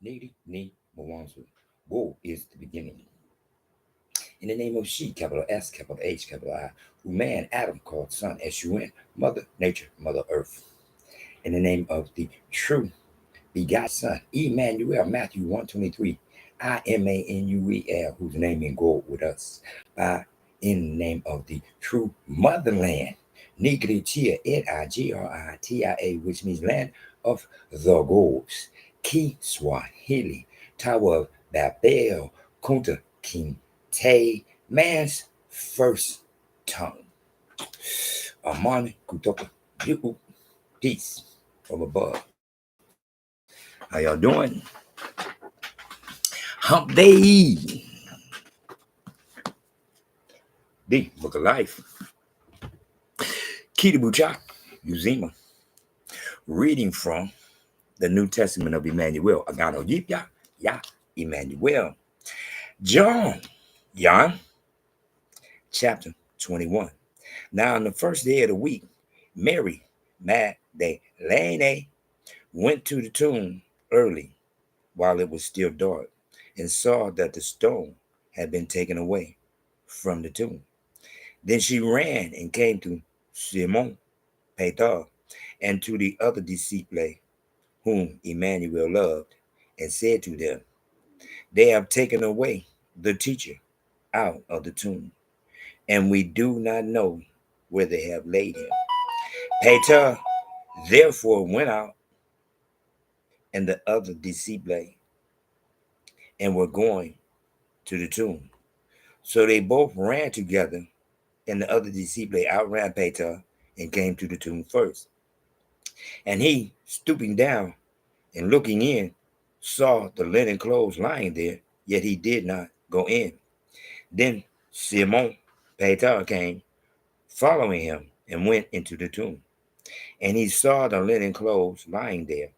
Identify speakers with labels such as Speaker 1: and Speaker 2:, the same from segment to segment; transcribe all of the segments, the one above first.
Speaker 1: Niti Ni Mawanzu. Go is the beginning. In the name of she, capital S, capital H, capital I, who man Adam called son, S-U-N, Mother Nature, Mother Earth. In the name of the true begot Son, Emmanuel, Matthew 123, Imanuel, whose name in gold with us, by in the name of the true motherland, Nigritia, Nigiria, which means land of the gods, Ki Swahili, Tower of Babel, Kunta King Tay, man's first tongue. Amani Kutoka, peace from above. How y'all doing? Hump Day. The Book of Life. Kitabucha, Uzima. Reading from the New Testament of Emmanuel. Agano, Jipya, Ya, Emmanuel. John, chapter 21. Now, on the first day of the week, Mary Magdalene went to the tomb early while it was still dark and saw that the stone had been taken away from the tomb. Then she ran and came to Simon Peter and to the other disciples whom Emmanuel loved, and said to them, they have taken away the teacher out of the tomb, and we do not know where they have laid him. Peter therefore went out, and the other disciples, and were going to the tomb. So they both ran together, and the other disciples outran Peter and came to the tomb first. And he, stooping down and looking in, saw the linen clothes lying there, yet he did not go in. Then Simon Peter came, following him, and went into the tomb. And he saw the linen clothes lying there,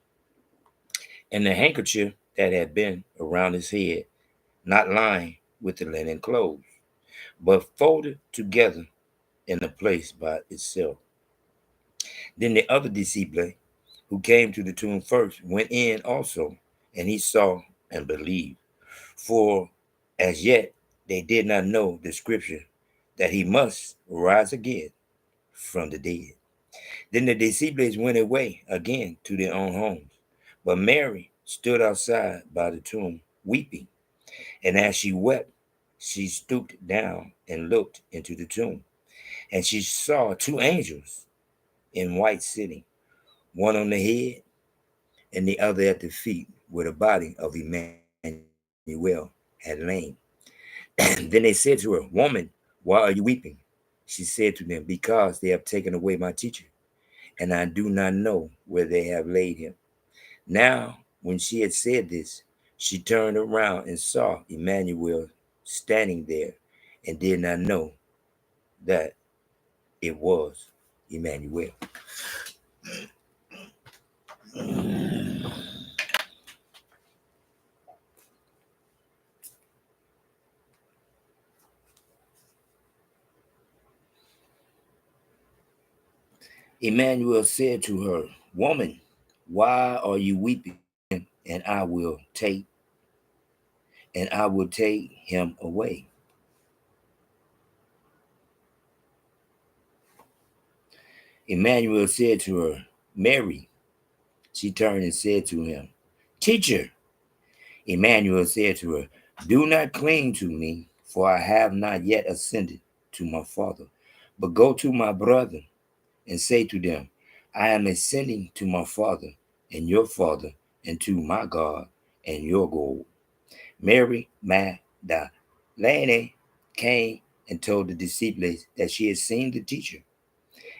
Speaker 1: and the handkerchief that had been around his head, not lying with the linen clothes, but folded together in a place by itself. Then the other disciple, who came to the tomb first, went in also, and he saw and believed. For as yet they did not know the scripture that he must rise again from the dead. Then the disciples went away again to their own homes. But Mary stood outside by the tomb, weeping. And as she wept, she stooped down and looked into the tomb. And she saw two angels in white sitting, one on the head and the other at the feet, where the body of Emmanuel had lain. Then they said to her, woman, why are you weeping? She said to them, because they have taken away my teacher, and I do not know where they have laid him. Now, when she had said this, she turned around and saw Emmanuel standing there, and did not know that it was Emmanuel. Emmanuel said to her, woman, why are you weeping? And I will take him away. Emmanuel said to her, Mary. She turned and said to him, teacher. Emmanuel said to her, do not cling to me, for I have not yet ascended to my Father. But go to my brethren and say to them, I am ascending to my Father and your Father, and to my God and your God. Mary Magdalene came and told the disciples that she had seen the teacher,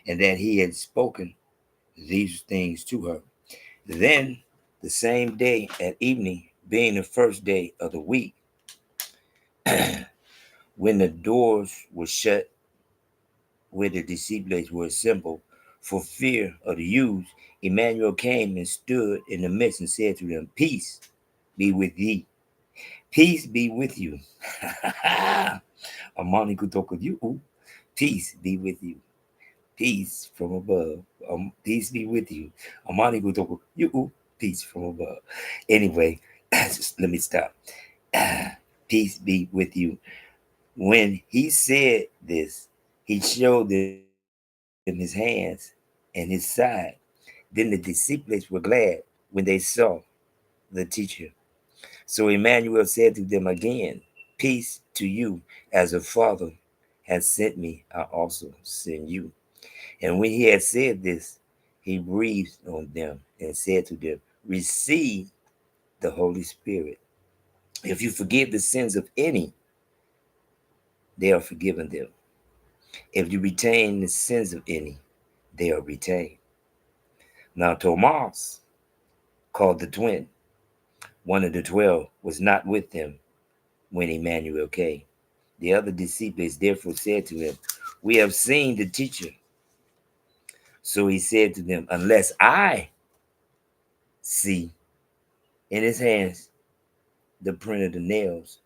Speaker 1: and that he had spoken these things to her. Then the same day at evening, being the first day of the week, when the doors were shut where the disciples were assembled for fear of the Jews, Emmanuel came and stood in the midst and said to them, peace be with thee. Peace be with you. Amani kutoka you. Peace be with you. Peace from above. Peace be with you. Amani kutoka you. Peace from above. Anyway, Let me stop. Peace be with you. When he said this, he showed them his hands and his side. Then the disciples were glad when they saw the teacher. So Emmanuel said to them again, peace to you, as the Father has sent me, I also send you. And when he had said this, he breathed on them and said to them, receive the Holy Spirit. If you forgive the sins of any, they are forgiven them. If you retain the sins of any, they are retained. Now Thomas, called the twin, one of the 12, was not with them when Emmanuel came. The other disciples therefore said to him, we have seen the teacher. So he said to them, unless I see in his hands the print of the nails,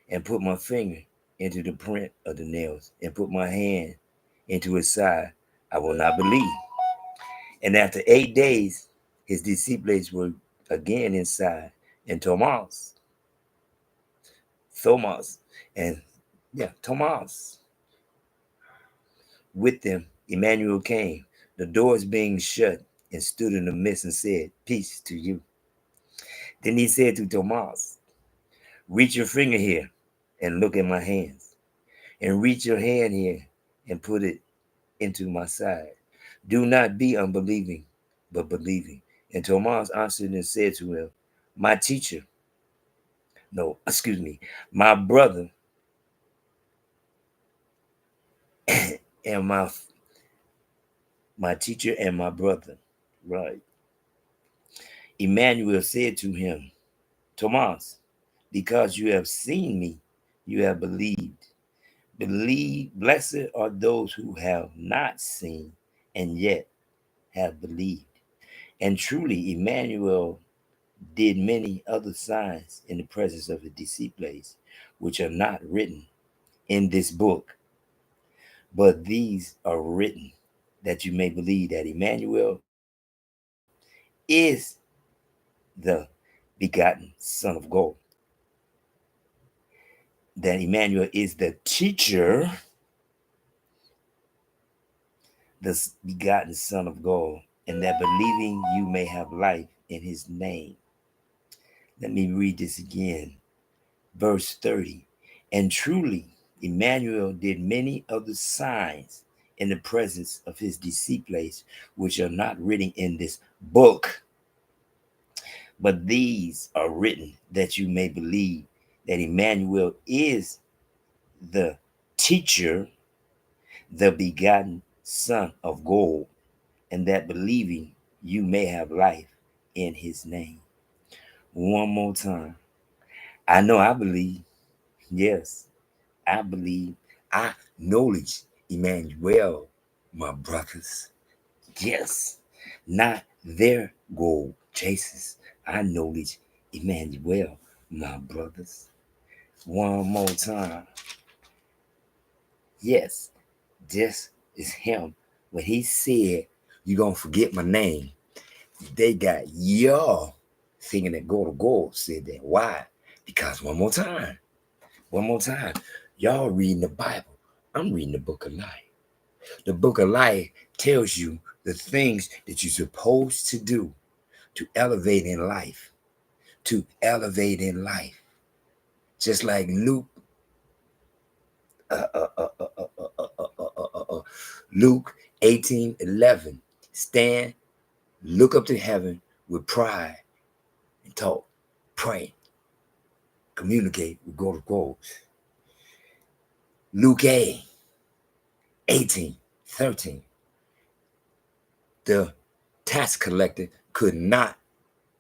Speaker 1: and put my finger into the print of the nails, and put my hand into his side, I will not believe. And after 8 days, his disciples were again inside, and Thomas, and Thomas with them. Emmanuel came, the doors being shut, and stood in the midst and said, peace to you. Then he said to Thomas, reach your finger here and look at my hands, and reach your hand here and put it into my side. Do not be unbelieving, but believing. And Thomas answered and said to him, my teacher, no, excuse me, my brother and my teacher and my brother. Right. Emmanuel said to him, Thomas, because you have seen me, you have believed. Blessed are those who have not seen and yet have believed. And truly, Emmanuel did many other signs in the presence of the disciples, which are not written in this book, but these are written that you may believe that Emmanuel is the begotten Son of God, that Emmanuel is the teacher, the begotten Son of God, and that believing you may have life in his name. Let me read this again. Verse 30. And truly, Emmanuel did many other signs in the presence of his disciples, which are not written in this book, but these are written that you may believe that Emmanuel is the teacher, the begotten Son of God, and that believing you may have life in his name. One more time. I know I believe. Yes, I believe. I knowledge Emmanuel, my brothers. Yes, not their gold chases. I knowledge Emmanuel, my brothers. One more time. Yes, this is him. When he said, you're going to forget my name, they got y'all thinking that go to gold said that. Why? Because one more time, y'all reading the Bible. I'm reading the book of life. The book of life tells you the things that you're supposed to do to elevate in life, to elevate in life. Just like Luke 18:11. Stand, look up to heaven with pride and talk, pray, communicate with God of goals. Luke 18:13. The tax collector could not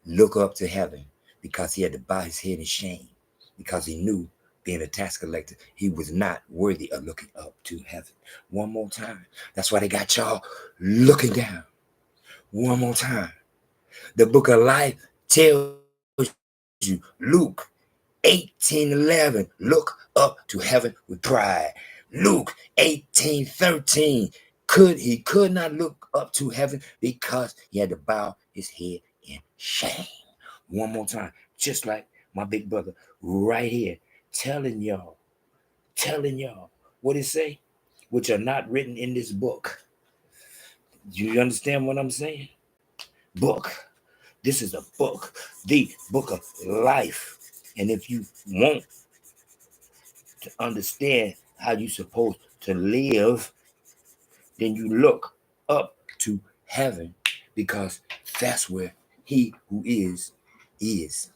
Speaker 1: look up to heaven because he had to bow his head in shame, because he knew, being a tax collector, he was not worthy of looking up to heaven. One more time. That's why they got y'all looking down. One more time. The book of life tells you, Luke 18:11, look up to heaven with pride. Luke 18:13, he could not look up to heaven because he had to bow his head in shame. One more time. Just like my big brother right here telling y'all what it say, which are not written in this book. You understand what I'm saying? Book. This is a book, the book of life. And if you want to understand how you're supposed to live, then you look up to heaven, because that's where he who is is.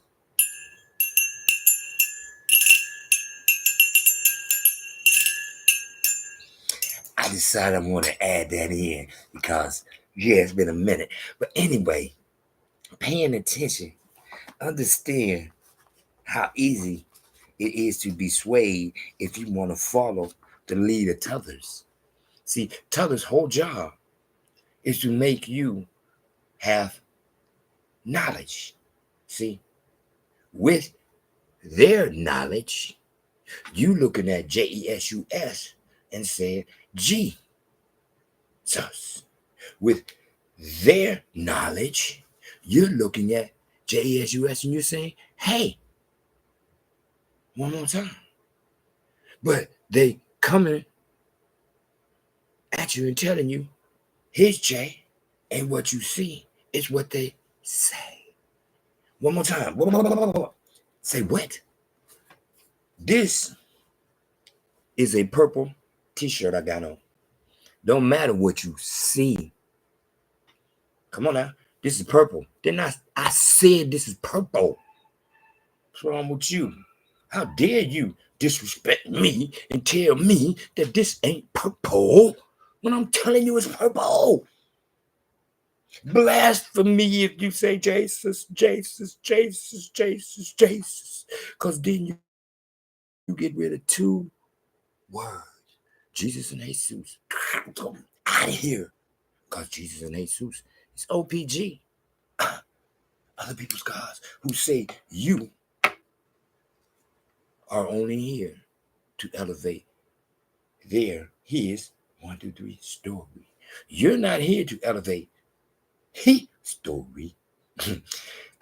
Speaker 1: I decided I want to add that in because, yeah, it's been a minute. But anyway, paying attention, understand how easy it is to be swayed if you want to follow the lead of others. See, T'other's whole job is to make you have knowledge. See, with their knowledge, you looking at Jesus and saying, Jesus. With their knowledge, you're looking at Jesus and you're saying, hey, one more time. But they coming at you and telling you, here's J, and what you see is what they say. One more time. Say what? This is a purple t-shirt I got on. Don't matter what you see. Come on now. This is purple. Then I said this is purple. What's wrong with you? How dare you disrespect me and tell me that this ain't purple when I'm telling you it's purple? Blasphemy if you say Jesus, Jesus, Jesus, Jesus, Jesus. Because then you get rid of two words. Jesus and Jesus. Come out of here. Because Jesus and Jesus is OPG. Other people's gods who say you are only here to elevate his 1, 2, 3 story. You're not here to elevate his story.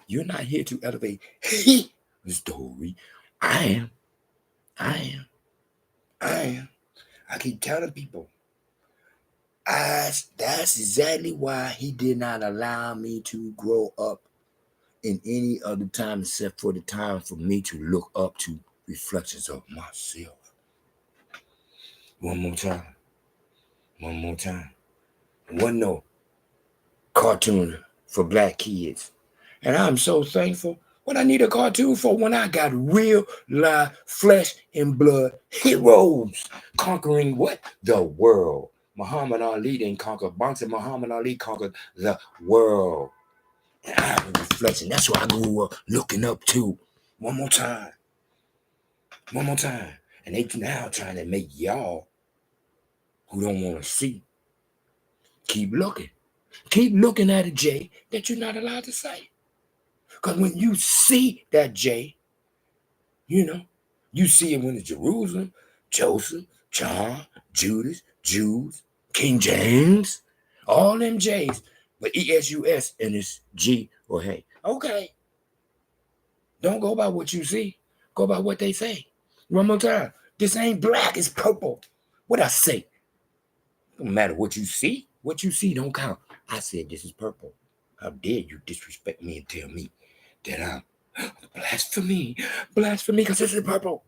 Speaker 1: You're not here to elevate his story. I am. I am. I am. I keep telling people, that's exactly why he did not allow me to grow up in any other time except for the time for me to look up to reflections of myself. One more time. One more time. One no cartoon for black kids. And I'm so thankful. What I need a cartoon for when I got real live flesh and blood heroes conquering what? The world. Muhammad Ali didn't conquer boxing. Muhammad Ali conquered the world. And I'm a reflection. That's what I grew up looking up to. One more time. One more time. And they now trying to make y'all who don't want to see keep looking. Keep looking at a J that you're not allowed to say. Because when you see that J, you see it when it's Jerusalem, Joseph, John, Judas, Jews, King James, all them J's. But ESUS and it's G or hey. Okay. Don't go by what you see. Go by what they say. One more time. This ain't black, it's purple. What I say? Don't matter what you see. What you see don't count. I said this is purple. How dare you disrespect me and tell me that I'm blasphemy, because this is purple.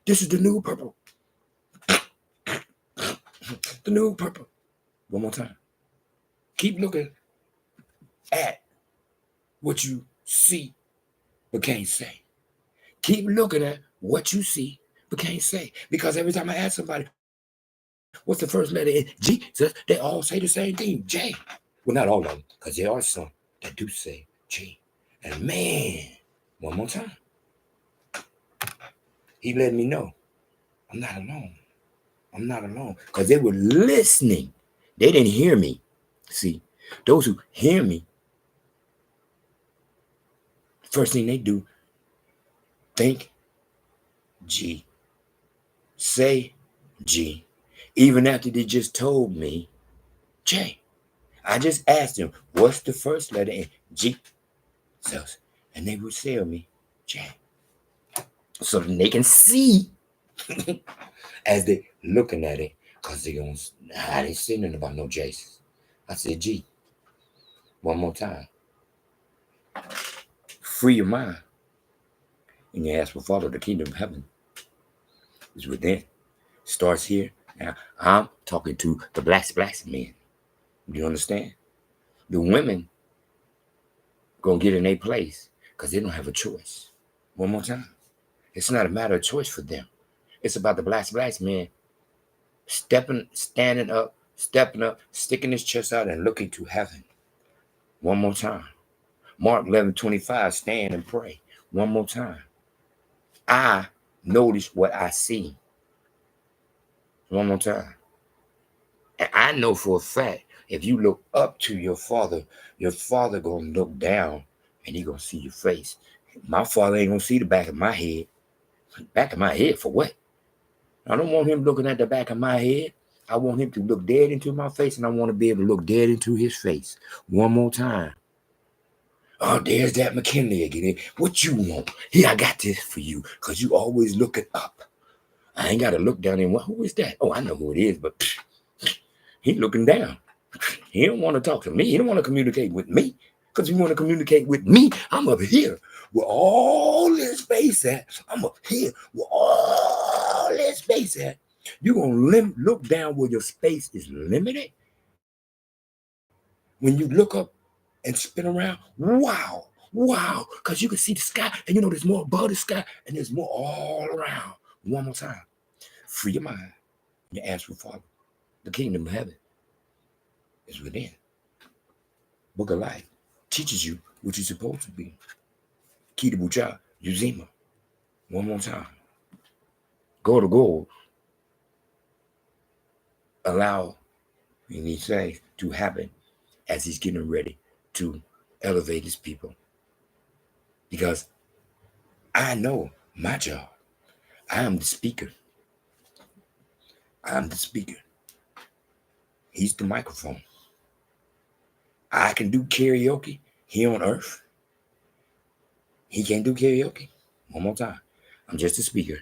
Speaker 1: This is the new purple. The new purple. One more time. Keep looking at what you see but can't say. Keep looking at what you see but can't say. Because every time I ask somebody, what's the first letter in Jesus, they all say the same thing, J. Well, not all of them, because there are some that do say G. And man, one more time, he let me know I'm not alone. I'm not alone. Because they were listening. They didn't hear me. See, those who hear me, first thing they do, think G. Say G. Even after they just told me J. I just asked them, what's the first letter in G? And they would tell me Jack. So they can see as they looking at it, because they gonna, I ain't saying nothing about no Jesus. I said, G, one more time. Free your mind. And you ask for Father, the kingdom of heaven is within. Starts here. Now, I'm talking to the blacks men. Do you understand? The women gonna get in their place because they don't have a choice. One more time. It's not a matter of choice for them. It's about the blacks men standing up, stepping up, sticking his chest out and looking to heaven. One more time. Mark 11:25, stand and pray. One more time. I notice what I see. One more time. And I know for a fact, if you look up to your father gonna look down and he gonna see your face. My father ain't gonna see the back of my head. Back of my head for what? I don't want him looking at the back of my head. I want him to look dead into my face, and I want to be able to look dead into his face. One more time. Oh, there's that McKinley again. What you want? Here, I got this for you, because you always looking up. I ain't got to look down and who is that? Oh, I know who it is, but he looking down. He don't want to talk to me. He don't want to communicate with me. Because if you want to communicate with me, I'm up here where all this space at. I'm up here where all this space at. You're going to look down where your space is limited. When you look up and spin around, wow, because you can see the sky, and you know there's more above the sky, and there's more all around. One more time. Free your mind. You ask for Father. The kingdom of heaven is within. Book of Life teaches you what you're supposed to be. Kitabucha, Uzima. One more time. Go to gold. Allow these things to happen as he's getting ready to elevate his people. Because I know my job. I am the speaker. I'm the speaker. He's the microphone. I can do karaoke here on earth. He can't do karaoke. One more time. I'm just a speaker.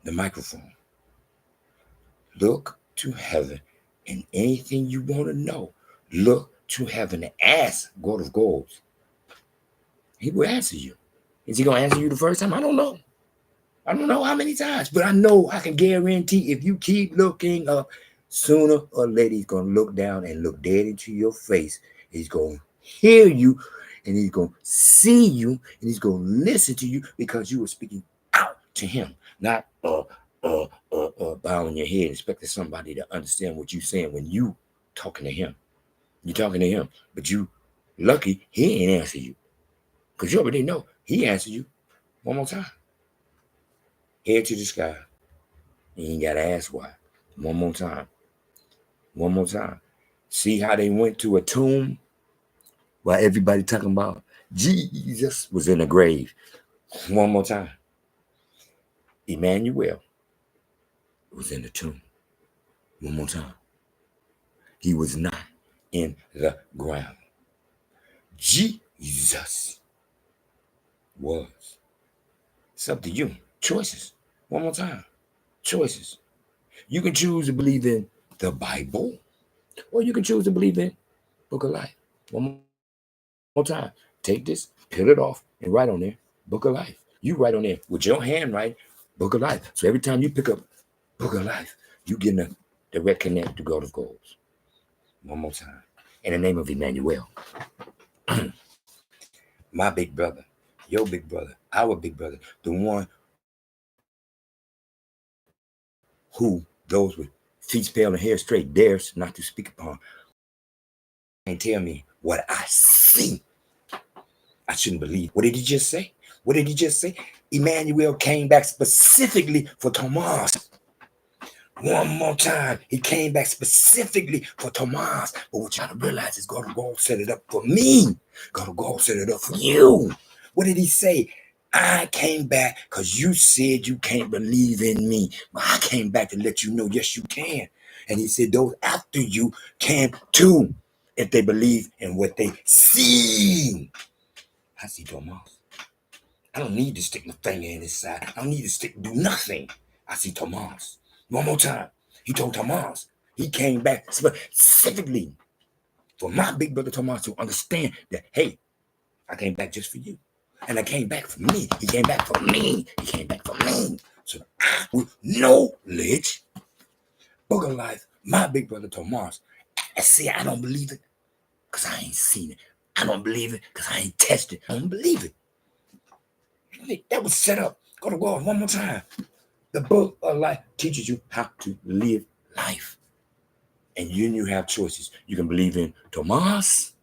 Speaker 1: The microphone. Look to heaven, and anything you want to know, look to heaven and ask God of Gods. He will answer you. Is he going to answer you the first time? I don't know. I don't know how many times, but I know I can guarantee if you keep looking up, sooner or later he's going to look down and look dead into your face. He's going to hear you, and he's going to see you, and he's going to listen to you because you were speaking out to him, not bowing your head, expecting somebody to understand what you're saying when you talking to him. You're talking to him, but you lucky he ain't answer you, because you already know he answered you. One more time. Head to the sky. You ain't got to ask why. One more time. One more time. See how they went to a tomb while everybody talking about Jesus was in the grave. One more time. Imanuel was in the tomb. One more time. He was not in the ground. Jesus was. It's up to you. Choices. One more time. Choices. You can choose to believe in the Bible, or you can choose to believe in Book of Life. One more time. Take this, peel it off, and write on there, Book of Life. You write on there with your handwriting, Book of Life. So every time you pick up Book of Life, you get a direct connect to God of Goals. One more time. In the name of Imanuel. My big brother, your big brother, our big brother, the one who those with feet pale and hair straight dares not to speak upon and tell me what I see. I shouldn't believe. What did he just say? What did he just say? Imanuel came back specifically for Thomas. One more time. He came back specifically for Thomas. But what you gotta realize is God set it up for me. God set it up for you. What did he say? I came back because you said you can't believe in me. But I came back to let you know, yes, you can. And he said, those after you can too, if they believe in what they see. I see Thomas. I don't need to stick my finger in his side. I don't need to do nothing. I see Thomas. One more time. He told Thomas. He came back specifically for my big brother Thomas to understand that, hey, I came back just for you. And I came back for me. He came back for me. He came back for me. So I will knowledge, book of life, my big brother Thomas. I see, I don't believe it because I ain't seen it. I don't believe it because I ain't tested it. I don't believe it. That was set up. Go to war one more time. The book of life teaches you how to live life. And you have choices. You can believe in Thomas,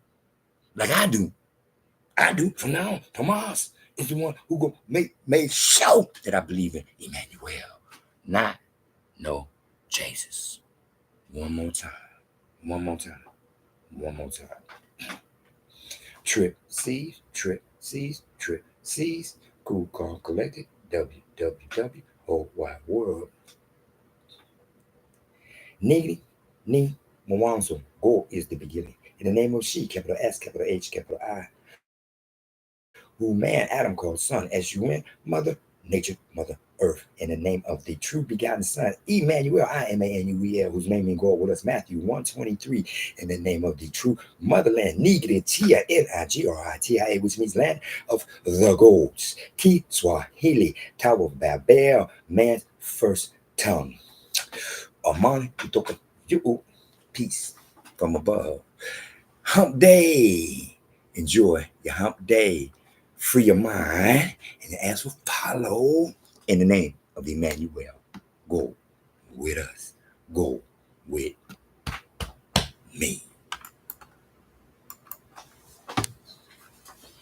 Speaker 1: like I do. I do from now on. Thomas is the one who go made sure that I believe in Emmanuel, not no Jesus. One more time. One more time. One more time. Trip C's, Trip C's, Trip C's. Cool Car Collected. www. Whole wide world. Niggity, ni, Mwanzo. Go is the beginning. In the name of she, capital S, capital H, capital I. Who man Adam called son, S-U-N, mother, nature, mother, earth. In the name of the true begotten son, Emmanuel, I-M-A-N-U-E-L, whose name means God with us, Matthew 123. In the name of the true motherland, Nigri, Tia, N-I-G-R-I-T-I-A, which means land of the gods. T, Swahili, Tower of Babel, man's first tongue. Amani, kutoka juu, peace from above. Hump day. Enjoy your hump day. Free your mind and ask for follow in the name of Emmanuel. Go with us. Go with me.